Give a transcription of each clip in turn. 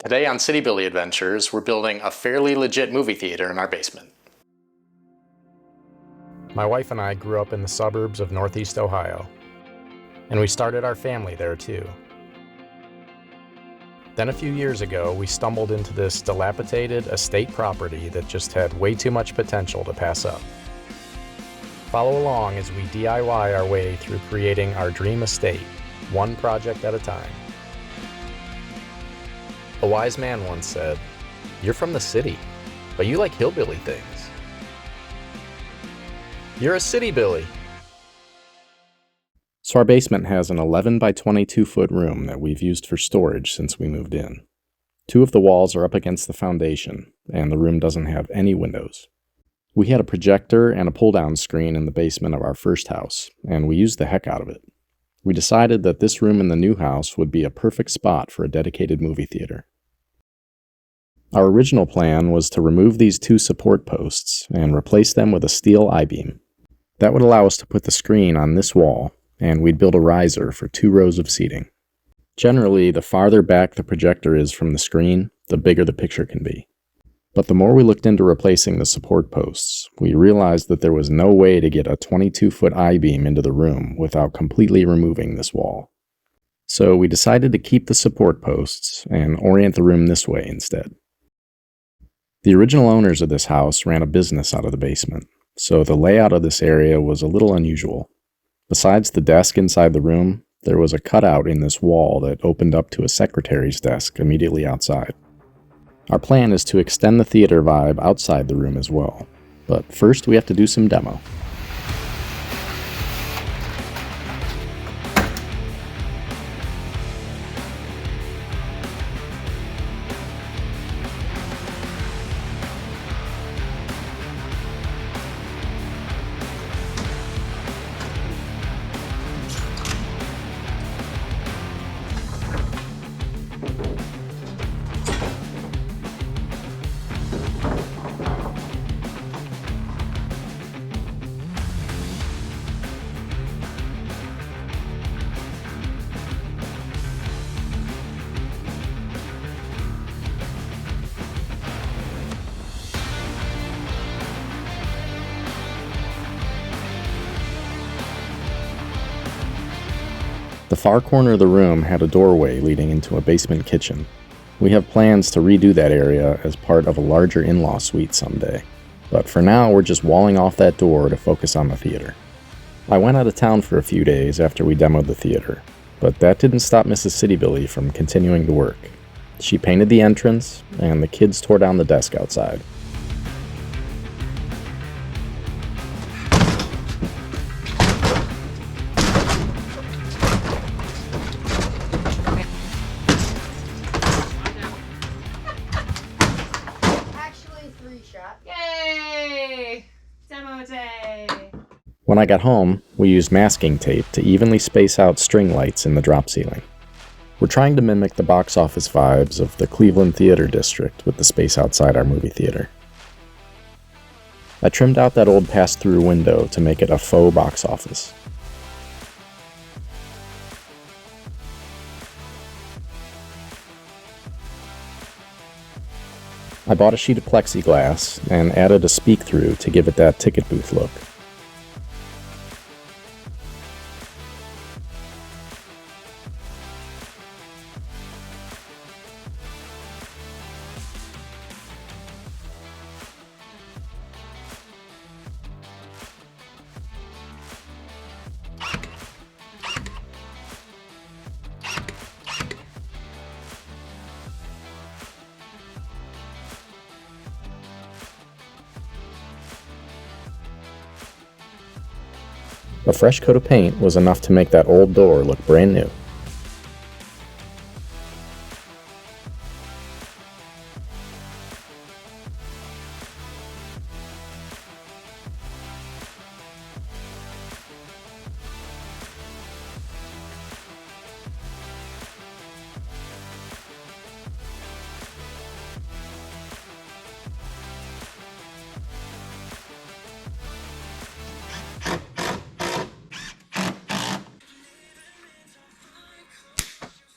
Today on CityBilly Adventures, we're building a fairly legit movie theater in our basement. My wife and I grew up in the suburbs of Northeast Ohio, and we started our family there too. Then a few years ago, we stumbled into this dilapidated estate property that just had way too much potential to pass up. Follow along as we DIY our way through creating our dream estate, one project at a time. A wise man once said, "You're from the city, but you like hillbilly things. You're a CityBilly." So our basement has an 11 by 22 foot room that we've used for storage since we moved in. Two of the walls are up against the foundation, and the room doesn't have any windows. We had a projector and a pull-down screen in the basement of our first house, and we used the heck out of it. We decided that this room in the new house would be a perfect spot for a dedicated movie theater. Our original plan was to remove these two support posts and replace them with a steel I-beam. That would allow us to put the screen on this wall, and we'd build a riser for 2 rows of seating. Generally, the farther back the projector is from the screen, the bigger the picture can be. But the more we looked into replacing the support posts, we realized that there was no way to get a 22-foot I-beam into the room without completely removing this wall. So we decided to keep the support posts and orient the room this way instead. The original owners of this house ran a business out of the basement, so the layout of this area was a little unusual. Besides the desk inside the room, there was a cutout in this wall that opened up to a secretary's desk immediately outside. Our plan is to extend the theater vibe outside the room as well, but first we have to do some demo. The far corner of the room had a doorway leading into a basement kitchen. We have plans to redo that area as part of a larger in-law suite someday, but for now we're just walling off that door to focus on the theater. I went out of town for a few days after we demoed the theater, but that didn't stop Mrs. CityBilly from continuing to work. She painted the entrance, and the kids tore down the desk outside. Yay! Demo day! When I got home, we used masking tape to evenly space out string lights in the drop ceiling. We're trying to mimic the box office vibes of the Cleveland Theater District with the space outside our movie theater. I trimmed out that old pass-through window to make it a faux box office. I bought a sheet of plexiglass and added a speak-through to give it that ticket booth look. A fresh coat of paint was enough to make that old door look brand new.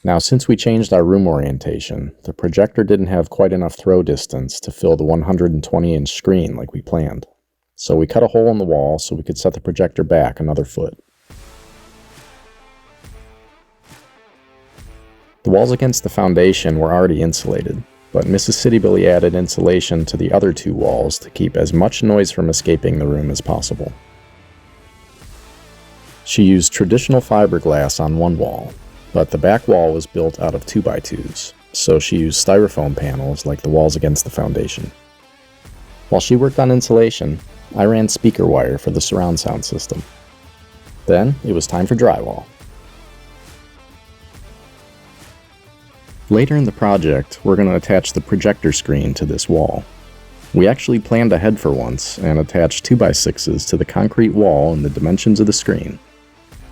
Now, since we changed our room orientation, the projector didn't have quite enough throw distance to fill the 120-inch screen like we planned. So we cut a hole in the wall so we could set the projector back another foot. The walls against the foundation were already insulated, but Mrs. CityBilly added insulation to the other two walls to keep as much noise from escaping the room as possible. She used traditional fiberglass on one wall, but the back wall was built out of 2x2s, so she used styrofoam panels like the walls against the foundation. While she worked on insulation, I ran speaker wire for the surround sound system. Then it was time for drywall. Later in the project, we're going to attach the projector screen to this wall. We actually planned ahead for once and attached 2x6s to the concrete wall in the dimensions of the screen.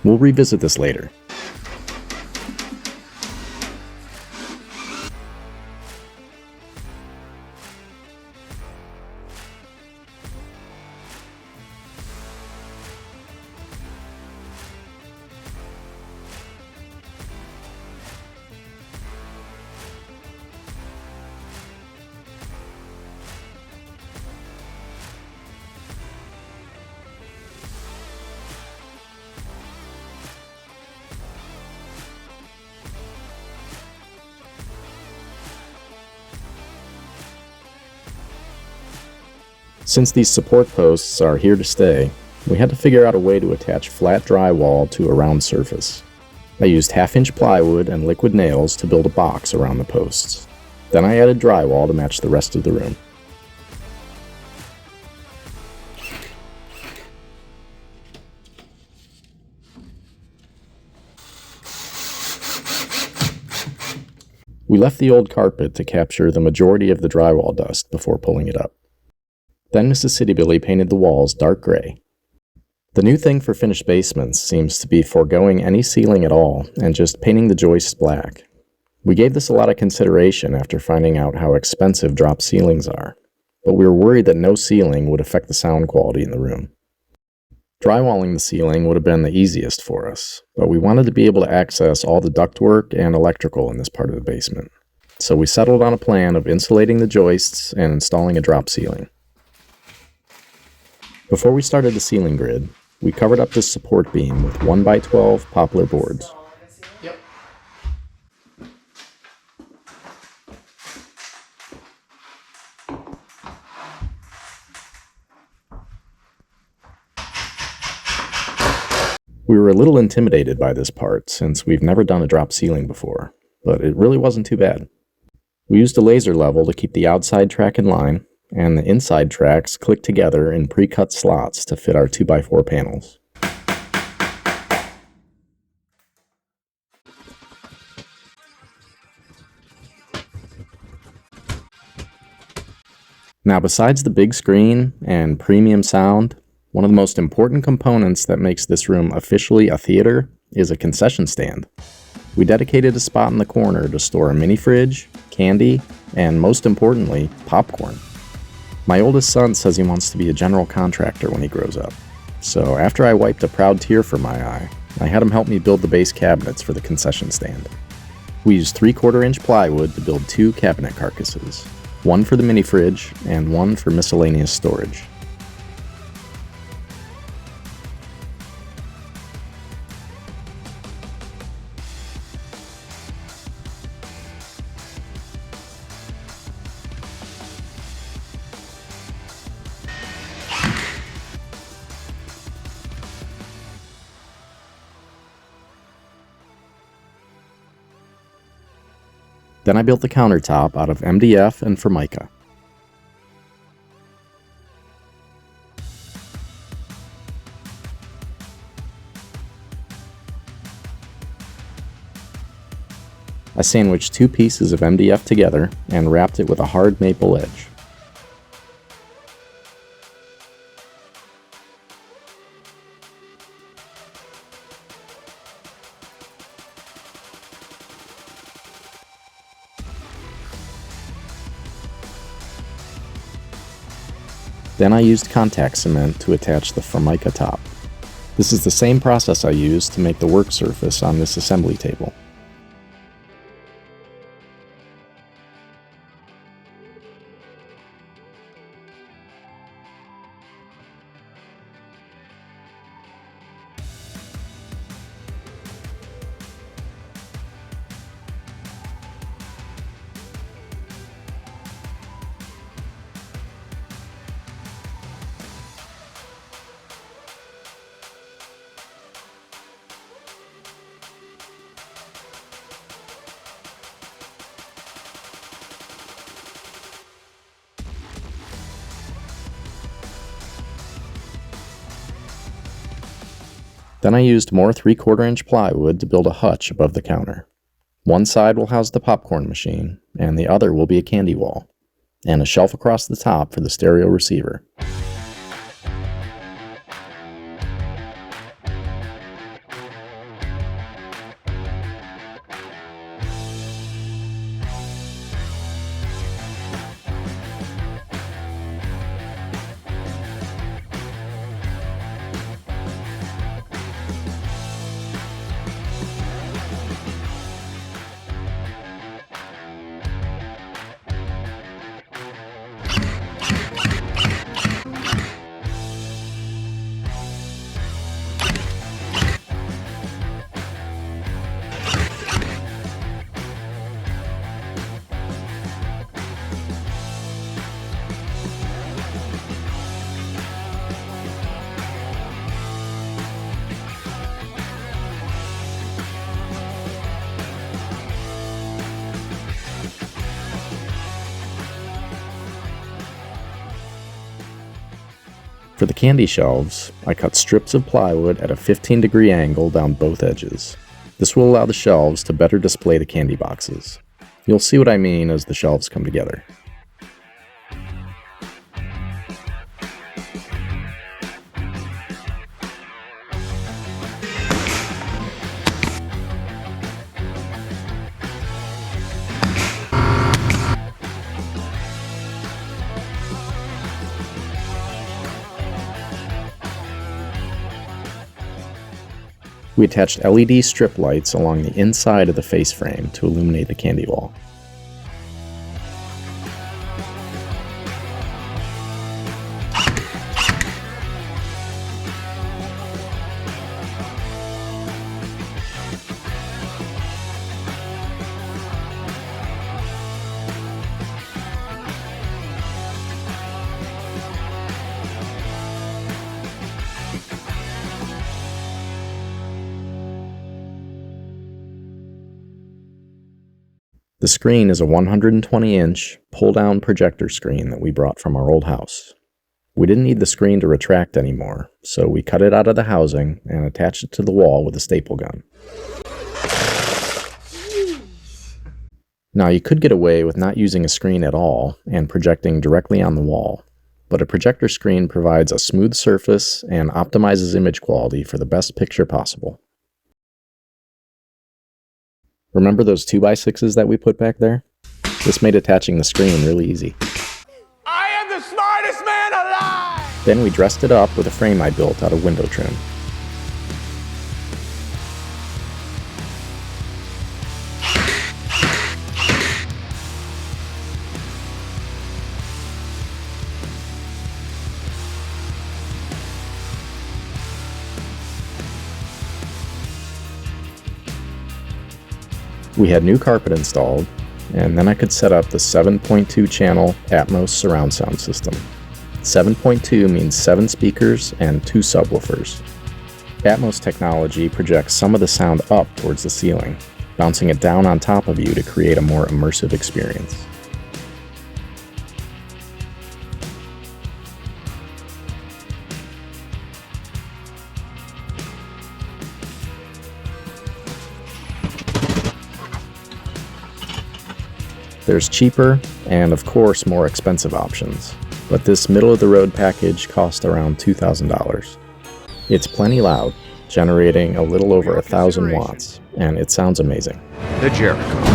We'll revisit this later. Since these support posts are here to stay, we had to figure out a way to attach flat drywall to a round surface. I used 1/2-inch plywood and liquid nails to build a box around the posts. Then I added drywall to match the rest of the room. We left the old carpet to capture the majority of the drywall dust before pulling it up. Then Mrs. CityBilly painted the walls dark gray. The new thing for finished basements seems to be foregoing any ceiling at all and just painting the joists black. We gave this a lot of consideration after finding out how expensive drop ceilings are, but we were worried that no ceiling would affect the sound quality in the room. Drywalling the ceiling would have been the easiest for us, but we wanted to be able to access all the ductwork and electrical in this part of the basement. So we settled on a plan of insulating the joists and installing a drop ceiling. Before we started the ceiling grid, we covered up this support beam with 1x12 poplar boards. Yep. We were a little intimidated by this part since we've never done a drop ceiling before, but it really wasn't too bad. We used a laser level to keep the outside track in line, and the inside tracks clicked together in pre-cut slots to fit our 2x4 panels. Now, besides the big screen and premium sound, one of the most important components that makes this room officially a theater is a concession stand. We dedicated a spot in the corner to store a mini fridge, candy, and most importantly, popcorn. My oldest son says he wants to be a general contractor when he grows up. So after I wiped a proud tear from my eye, I had him help me build the base cabinets for the concession stand. We used 3/4-inch plywood to build 2 cabinet carcasses, one for the mini fridge and one for miscellaneous storage. Then I built the countertop out of MDF and Formica. I sandwiched 2 pieces of MDF together and wrapped it with a hard maple edge. Then I used contact cement to attach the Formica top. This is the same process I used to make the work surface on this assembly table. Then I used more 3/4-inch plywood to build a hutch above the counter. One side will house the popcorn machine, and the other will be a candy wall, and a shelf across the top for the stereo receiver. For the candy shelves, I cut strips of plywood at a 15-degree angle down both edges. This will allow the shelves to better display the candy boxes. You'll see what I mean as the shelves come together. We attached LED strip lights along the inside of the face frame to illuminate the candy wall. The screen is a 120-inch pull-down projector screen that we brought from our old house. We didn't need the screen to retract anymore, so we cut it out of the housing and attached it to the wall with a staple gun. Now, you could get away with not using a screen at all and projecting directly on the wall, but a projector screen provides a smooth surface and optimizes image quality for the best picture possible. Remember those 2x6s that we put back there? This made attaching the screen really easy. I am the smartest man alive! Then we dressed it up with a frame I built out of window trim. We had new carpet installed, and then I could set up the 7.2 channel Atmos surround sound system. 7.2 means 7 speakers and 2 subwoofers. Atmos technology projects some of the sound up towards the ceiling, bouncing it down on top of you to create a more immersive experience. There's cheaper and, of course, more expensive options, but this middle-of-the-road package cost around $2,000. It's plenty loud, generating a little over 1,000 watts, and it sounds amazing. The Jericho.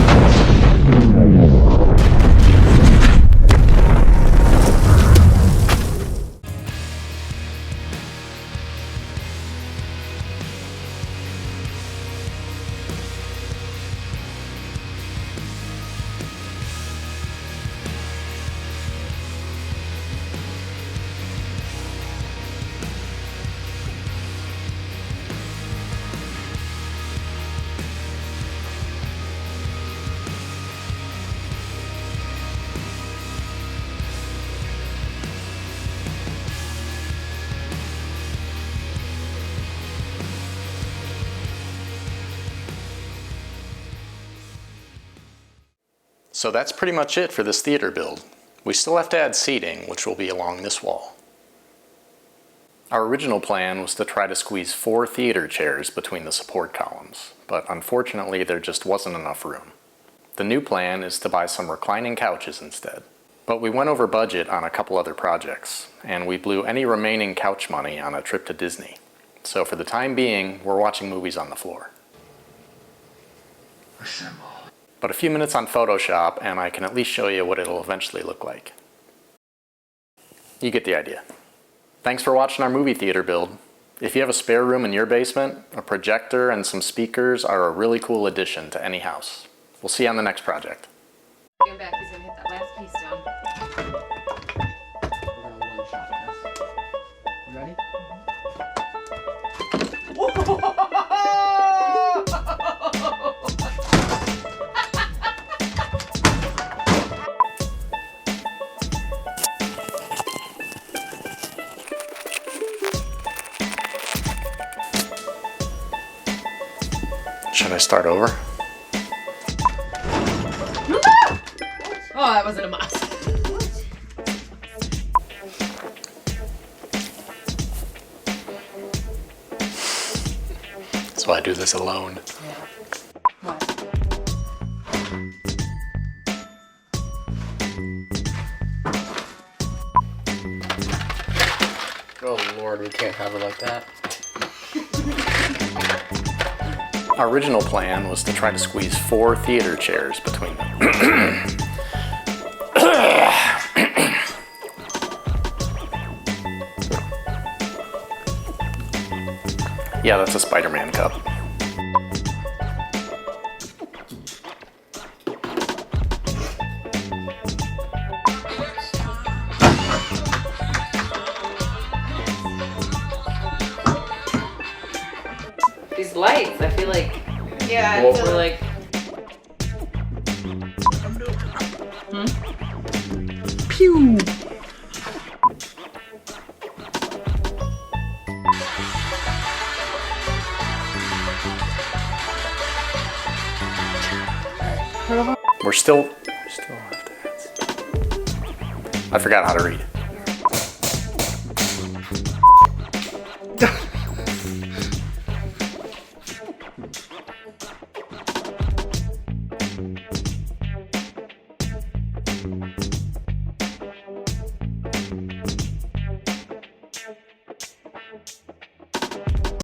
So that's pretty much it for this theater build. We still have to add seating, which will be along this wall. Our original plan was to try to squeeze 4 theater chairs between the support columns, but unfortunately there just wasn't enough room. The new plan is to buy some reclining couches instead. But we went over budget on a couple other projects, and we blew any remaining couch money on a trip to Disney. So for the time being, we're watching movies on the floor. Assemble. But a few minutes on Photoshop and I can at least show you what it'll eventually look like. You get the idea. Thanks for watching our movie theater build. If you have a spare room in your basement, a projector and some speakers are a really cool addition to any house. We'll see you on the next project. Go back, he's gonna hit that last piece down. We're gonna one shot this. You ready? Should I start over? Oh, that wasn't a must. So I do this alone. What? Oh Lord, we can't have it like that. Our original plan was to try to squeeze 4 theater chairs between them. Yeah, that's a Spider-Man cup. These lights, I feel like. Yeah, Well, we're like. Pew! We still have to add. I forgot how to read.